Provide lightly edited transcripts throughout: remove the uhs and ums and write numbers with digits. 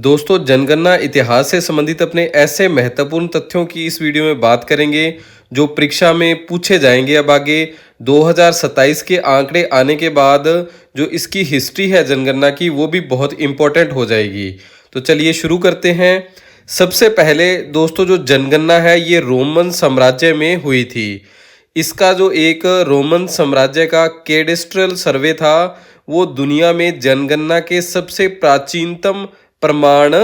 दोस्तों, जनगणना इतिहास से संबंधित अपने ऐसे महत्वपूर्ण तथ्यों की इस वीडियो में बात करेंगे जो परीक्षा में पूछे जाएंगे। अब आगे 2027 के आंकड़े आने के बाद जो इसकी हिस्ट्री है जनगणना की, वो भी बहुत इम्पोर्टेंट हो जाएगी। तो चलिए शुरू करते हैं। सबसे पहले दोस्तों, जो जनगणना है ये रोमन साम्राज्य में हुई थी। इसका जो एक रोमन साम्राज्य का कैडेस्ट्रल सर्वे था, वो दुनिया में जनगणना के सबसे प्राचीनतम प्रमाण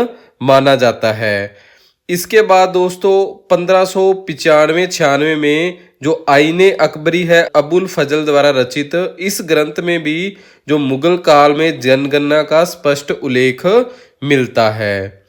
माना जाता है। इसके बाद दोस्तों 1595-96 में जो आईने अकबरी है अबुल फजल द्वारा रचित, इस ग्रंथ में भी जो मुगल काल में जनगणना का स्पष्ट उल्लेख मिलता है।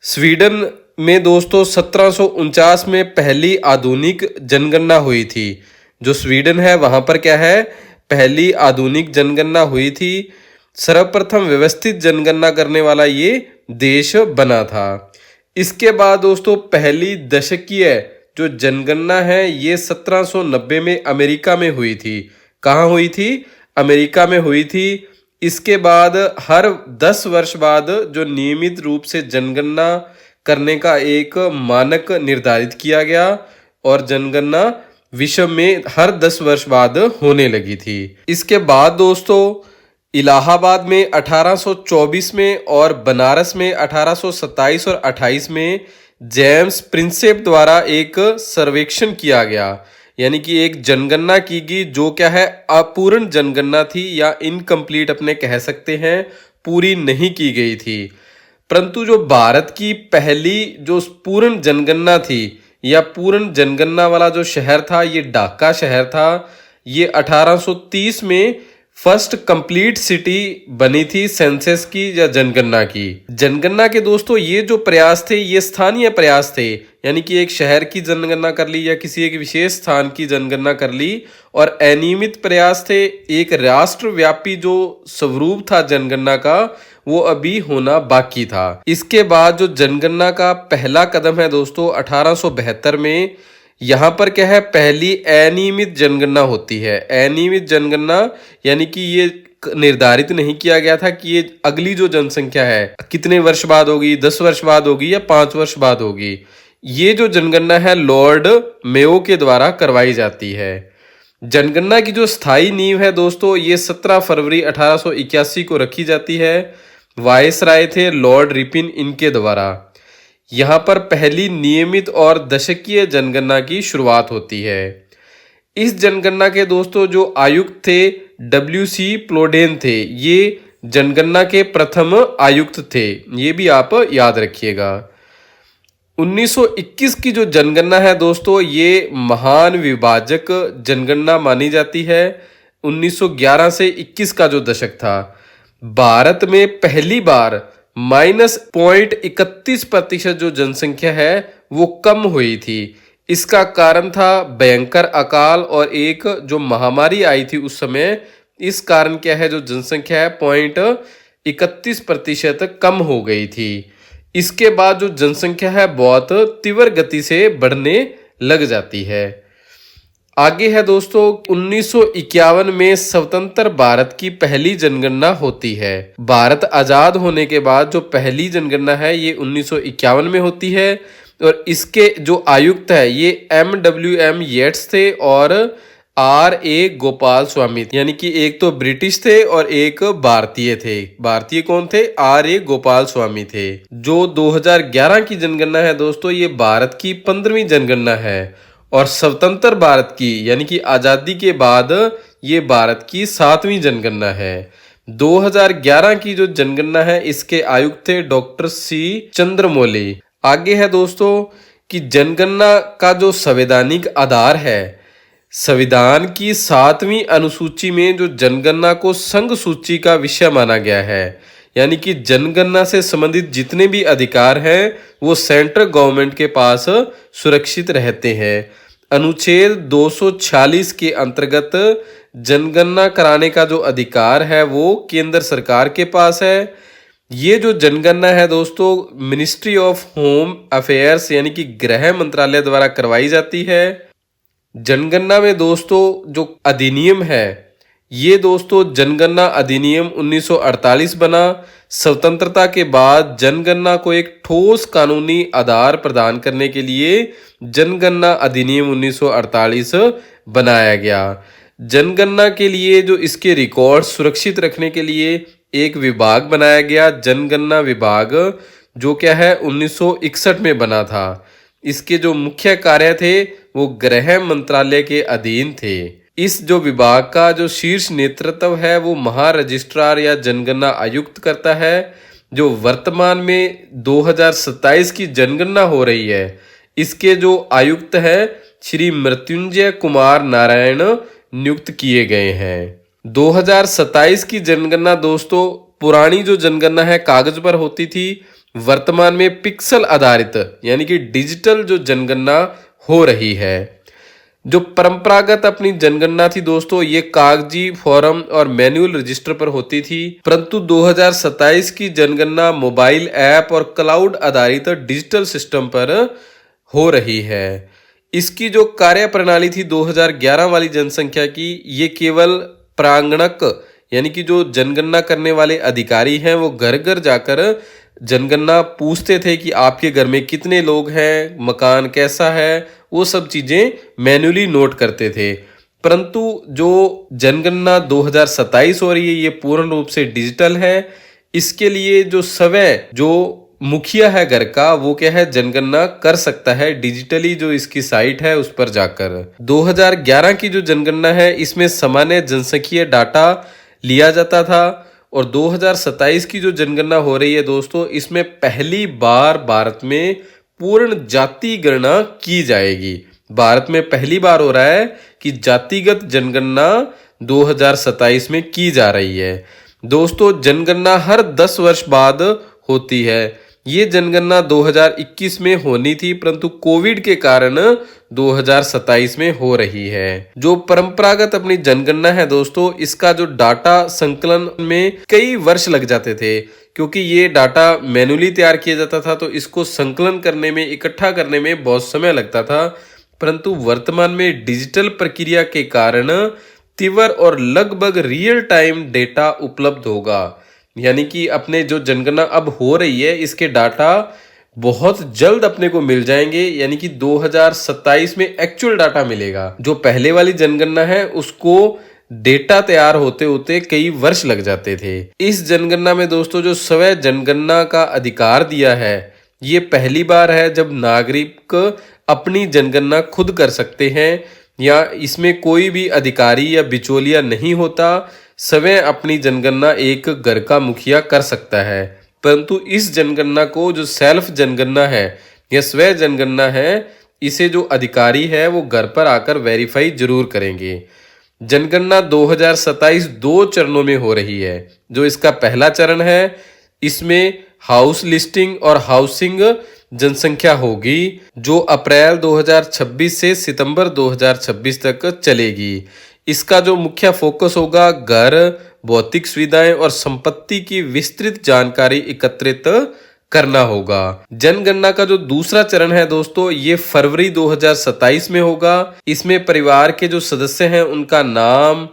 स्वीडन में दोस्तों 1749 में पहली आधुनिक जनगणना हुई थी। जो स्वीडन है वहां पर क्या है, पहली आधुनिक जनगणना हुई थी। सर्वप्रथम व्यवस्थित जनगणना करने वाला ये देश बना था। इसके बाद दोस्तों पहली दशकीय जो जनगणना है ये 1790 में अमेरिका में हुई थी। कहाँ हुई थी? अमेरिका में हुई थी। इसके बाद हर 10 वर्ष बाद जो नियमित रूप से जनगणना करने का एक मानक निर्धारित किया गया और जनगणना विश्व में हर 10 वर्ष बाद होने लगी थी। इसके बाद दोस्तों इलाहाबाद में 1824 में और बनारस में 1827 और 28 में जेम्स प्रिंसेप द्वारा एक सर्वेक्षण किया गया, यानी कि एक जनगणना की गई जो क्या है, अपूर्ण जनगणना थी या इनकम्प्लीट अपने कह सकते हैं, पूरी नहीं की गई थी। परंतु जो भारत की पहली जो पूर्ण जनगणना थी या पूर्ण जनगणना वाला जो शहर था, ये ढाका शहर था। ये 1830 में फर्स्ट कंप्लीट सिटी बनी थी सेंसस की या जनगणना की। जनगणना के दोस्तों ये जो प्रयास थे ये स्थानीय प्रयास थे, यानी कि एक शहर की जनगणना कर ली या किसी एक विशेष स्थान की जनगणना कर ली, और अनियमित प्रयास थे। एक राष्ट्रव्यापी जो स्वरूप था जनगणना का, वो अभी होना बाकी था। इसके बाद जो जनगणना का पहला कदम है दोस्तों 1872 में, यहाँ पर क्या है, पहली अनियमित जनगणना होती है। अनियमित जनगणना यानी कि ये निर्धारित नहीं किया गया था कि ये अगली जो जनसंख्या है कितने वर्ष बाद होगी, 10 वर्ष बाद होगी या 5 वर्ष बाद होगी। ये जो जनगणना है लॉर्ड मेयो के द्वारा करवाई जाती है। जनगणना की जो स्थायी नींव है दोस्तों ये 17 फरवरी 1881 को रखी जाती है। वायसराय थे लॉर्ड रिपिन इनके द्वारा। यहाँ पर पहली नियमित और दशकीय जनगणना की शुरुआत होती है। इस जनगणना के दोस्तों जो आयुक्त थे WC प्लोडेन थे। ये जनगणना के प्रथम आयुक्त थे, ये भी आप याद रखिएगा। 1921 की जो जनगणना है दोस्तों ये महान विभाजक जनगणना मानी जाती है। 1911 से 21 का जो दशक था, भारत में पहली बार -0.31% जो जनसंख्या है वो कम हुई थी। इसका कारण था भयंकर अकाल और एक जो महामारी आई थी उस समय। इस कारण क्या है, जो जनसंख्या है 0.31% कम हो गई थी। इसके बाद जो जनसंख्या है बहुत तीव्र गति से बढ़ने लग जाती है। आगे है दोस्तों 1951 में स्वतंत्र भारत की पहली जनगणना होती है। भारत आजाद होने के बाद जो पहली जनगणना है ये 1951 में होती है और इसके जो आयुक्त है ये MWM येट्स थे और RA गोपाल स्वामी, यानी कि एक तो ब्रिटिश थे और एक भारतीय थे। भारतीय कौन थे? RA गोपाल स्वामी थे। जो 2011 की जनगणना है दोस्तों ये भारत की 15वीं जनगणना है और स्वतंत्र भारत की यानी कि आज़ादी के बाद ये भारत की 7वीं जनगणना है। 2011 की जो जनगणना है इसके आयुक्त थे डॉक्टर C चंद्रमौली। आगे है दोस्तों कि जनगणना का जो संवैधानिक आधार है, संविधान की 7वीं अनुसूची में जो जनगणना को संघ सूची का विषय माना गया है, यानी कि जनगणना से संबंधित जितने भी अधिकार हैं वो सेंट्रल गवर्नमेंट के पास सुरक्षित रहते हैं। अनुच्छेद 246 के अंतर्गत जनगणना कराने का जो अधिकार है वो केंद्र सरकार के पास है। ये जो जनगणना है दोस्तों मिनिस्ट्री ऑफ होम अफेयर्स यानी कि गृह मंत्रालय द्वारा करवाई जाती है। जनगणना में दोस्तों जो अधिनियम है ये दोस्तों जनगणना अधिनियम 1948 बना। स्वतंत्रता के बाद जनगणना को एक ठोस कानूनी आधार प्रदान करने के लिए जनगणना अधिनियम 1948 बनाया गया। जनगणना के लिए जो इसके रिकॉर्ड सुरक्षित रखने के लिए एक विभाग बनाया गया, जनगणना विभाग, जो क्या है 1961 में बना था। इसके जो मुख्य कार्य थे वो गृह मंत्रालय के अधीन थे। इस जो विभाग का जो शीर्ष नेतृत्व है वो महारजिस्ट्रार या जनगणना आयुक्त करता है। जो वर्तमान में 2027 की जनगणना हो रही है, इसके जो आयुक्त है श्री मृत्युंजय कुमार नारायण नियुक्त किए गए हैं। 2027 की जनगणना दोस्तों, पुरानी जो जनगणना है कागज पर होती थी, वर्तमान में पिक्सल आधारित यानी कि डिजिटल जो जनगणना हो रही है। जो परंपरागत अपनी जनगणना थी दोस्तों, ये कागजी फॉर्म और मैनुअल रजिस्टर पर होती थी, परंतु 2027 की जनगणना मोबाइल ऐप और क्लाउड आधारित डिजिटल सिस्टम पर हो रही है। इसकी जो कार्य प्रणाली थी 2011 वाली जनसंख्या की, ये केवल प्रांगणक यानी कि जो जनगणना करने वाले अधिकारी हैं वो घर घर जाकर जनगणना पूछते थे कि आपके घर में कितने लोग हैं, मकान कैसा है, वो सब चीज़ें मैन्युअली नोट करते थे। परंतु जो जनगणना 2027 हो रही है ये पूर्ण रूप से डिजिटल है। इसके लिए जो स्वयं जो मुखिया है घर का, वो क्या है जनगणना कर सकता है डिजिटली, जो इसकी साइट है उस पर जाकर। 2011 की जो जनगणना है इसमें सामान्य जनसंख्यिकीय डाटा लिया जाता था, और 2027 की जो जनगणना हो रही है दोस्तों, इसमें पहली बार भारत में पूर्ण जाति गणना की जाएगी। भारत में पहली बार हो रहा है कि जातिगत जनगणना 2027 में की जा रही है। दोस्तों जनगणना हर 10 वर्ष बाद होती है। ये जनगणना 2021 में होनी थी, परंतु कोविड के कारण 2027 में हो रही है। जो परंपरागत अपनी जनगणना है दोस्तों, इसका जो डाटा संकलन में कई वर्ष लग जाते थे, क्योंकि ये डाटा मैन्युअली तैयार किया जाता था, तो इसको संकलन करने में, इकट्ठा करने में बहुत समय लगता था। परंतु वर्तमान में डिजिटल प्रक्रिया के कारण तीव्र और लगभग रियल टाइम डेटा उपलब्ध होगा। यानी कि अपने जो जनगणना अब हो रही है इसके डाटा बहुत जल्द अपने को मिल जाएंगे, यानी कि 2027 में एक्चुअल डाटा मिलेगा। जो पहले वाली जनगणना है उसको डेटा तैयार होते होते कई वर्ष लग जाते थे। इस जनगणना में दोस्तों जो स्वयं जनगणना का अधिकार दिया है, ये पहली बार है जब नागरिक अपनी जनगणना खुद कर सकते हैं, या इसमें कोई भी अधिकारी या बिचौलिया नहीं होता। स्वयं अपनी जनगणना एक घर का मुखिया कर सकता है। परंतु इस जनगणना को जो सेल्फ जनगणना है या स्वयं जनगणना है, इसे जो अधिकारी है वो घर पर आकर वेरीफाई जरूर करेंगे। जनगणना 2027 2 चरणों में हो रही है। जो इसका पहला चरण है, इसमें हाउस लिस्टिंग और हाउसिंग जनसंख्या होगी, जो अप्रैल 2026 से सितंबर 2026 तक चलेगी। इसका जो मुख्य फोकस होगा घर, भौतिक सुविधाएं और संपत्ति की विस्तृत जानकारी एकत्रित करना होगा। जनगणना का जो दूसरा चरण है दोस्तों, ये फरवरी 2027 में होगा। इसमें परिवार के जो सदस्य हैं उनका नाम,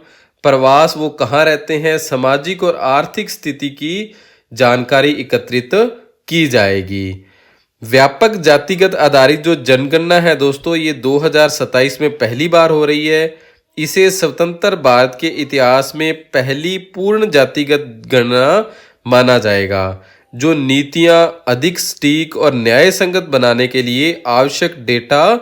प्रवास, वो कहाँ रहते हैं, सामाजिक और आर्थिक स्थिति की जानकारी एकत्रित की जाएगी। व्यापक जातिगत आधारित जो जनगणना है दोस्तों, ये 2027 में पहली बार हो रही है। इसे स्वतंत्र भारत के इतिहास में पहली पूर्ण जातिगत गणना माना जाएगा, जो नीतियां अधिक सटीक और न्याय संगत बनाने के लिए आवश्यक डेटा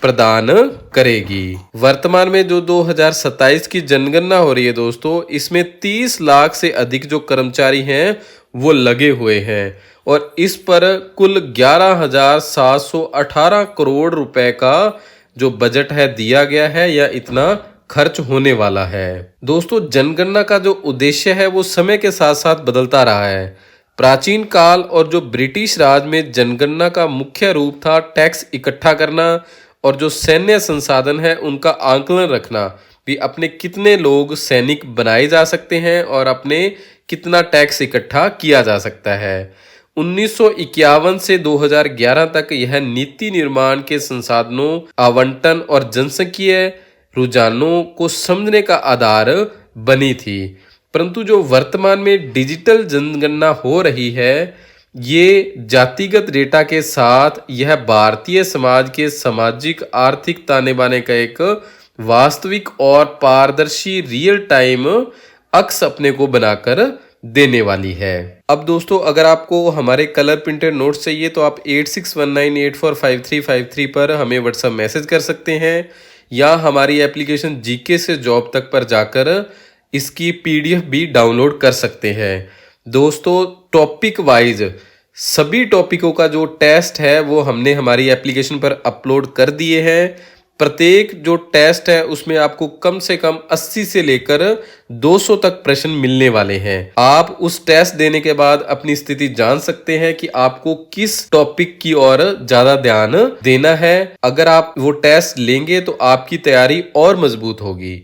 प्रदान करेगी। वर्तमान में जो 2027 की जनगणना हो रही है दोस्तों, इसमें 30 लाख से अधिक जो कर्मचारी हैं वो लगे हुए हैं, और इस पर कुल 11,718 करोड़ रुपए का जो बजट है दिया गया है, या इतना खर्च होने वाला है। दोस्तों जनगणना का जो उद्देश्य है वो समय के साथ साथ बदलता रहा है। प्राचीन काल और जो ब्रिटिश राज में जनगणना का मुख्य रूप था टैक्स इकट्ठा करना, और जो सैन्य संसाधन है उनका आंकलन रखना, भी अपने कितने लोग सैनिक बनाए जा सकते हैं और अपने कितना टैक्स इकट्ठा किया जा सकता है। 1951 से 2011 तक यह नीति निर्माण के संसाधनों, आवंटन और जनसंख्यिकीय रुझानों को समझने का आधार बनी थी। परंतु जो वर्तमान में डिजिटल जनगणना हो रही है, ये जातिगत डेटा के साथ यह भारतीय समाज के सामाजिक आर्थिक ताने बाने का एक वास्तविक और पारदर्शी रियल टाइम अक्स अपने को बनाकर देने वाली है। अब दोस्तों, अगर आपको हमारे कलर प्रिंटेड नोट्स चाहिए तो आप 8619845353 पर हमें व्हाट्सएप मैसेज कर सकते हैं, या हमारी एप्लीकेशन जीके से जॉब तक पर जाकर इसकी पीडीएफ भी डाउनलोड कर सकते हैं। दोस्तों, टॉपिक वाइज सभी टॉपिकों का जो टेस्ट है वो हमने हमारी एप्लीकेशन पर अपलोड कर दिए हैं। प्रत्येक जो टेस्ट है उसमें आपको कम से कम 80 से लेकर 200 तक प्रश्न मिलने वाले हैं। आप उस टेस्ट देने के बाद अपनी स्थिति जान सकते हैं कि आपको किस टॉपिक की ओर ज्यादा ध्यान देना है। अगर आप वो टेस्ट लेंगे तो आपकी तैयारी और मजबूत होगी।